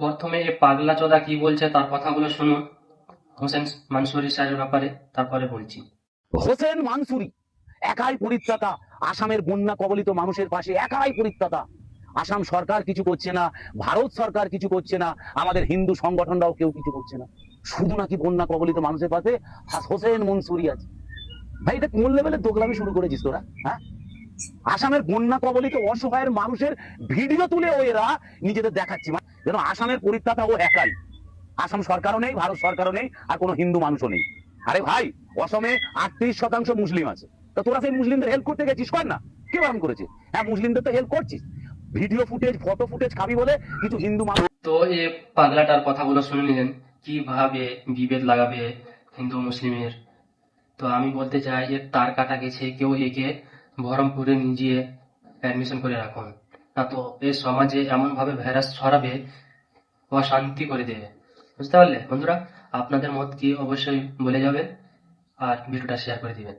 প্রথমে এ পাগলা চোদা কি বলছে তার কথাগুলো শুনুন হোসেন মানসুরি স্যারের ব্যাপারে, তারপরে বলছি। হোসেন মানসুরি একাই পরিত্রাতা, আসামের বন্যা কবলিত মানুষের পাশে একাই পরিত্রাতা। আসাম সরকার কিছু করছে না, ভারত সরকার কিছু করছে না, আমাদের হিন্দু সংগঠনরাও কেউ কিছু করছে না। শুধু নাকি বন্যা কবলিত মানুষের পাশে হোসেন মনসুরি আছে। ভাই এটা কোন লেভেলে দোগলামি শুরু করেছিস তোরা? হ্যাঁ, আসামের বন্যা কবলিত অসহায়ের মানুষের ভিডিও তুলে ও এরা নিজেদের দেখাচ্ছে, যেন আসামের পরিত্রাতা ও একাই। আসাম সরকারও নেই, ভারত সরকারও নেই, আর কোনো হিন্দু মানুষও নেই। আরে ভাই, অসমে 38% মুসলিম আছে, তো তোরা সেই মুসলিমদের হেল্প করতে গেছিস, কর না। কে বারণ করেছে? হ্যাঁ, মুসলিমদের তো হেল্প করছিস, ভিডিও ফুটেজ ফটো ফুটেজ খাবি বলে কিছু হিন্দু মানুষ। তো এ পাগলাটার কথাগুলো শুনে নিলেন কিভাবে বিভেদ লাগাবে হিন্দু মুসলিমের। তো আমি বলতে চাই এর তার কাটা গেছে, কেউ একে বহরমপুরে নিয়ে গিয়ে অ্যাডমিশন করে রাখুন, না তো এ সমাজে এমন ভাবে ভাইরাস ছড়াবে, অশান্তি করে দেবে। বুঝতে পারলে বন্ধুরা? আপনাদের মত কি অবশ্যই বলে যাবেন আর ভিডিওটা শেয়ার করে দিবেন।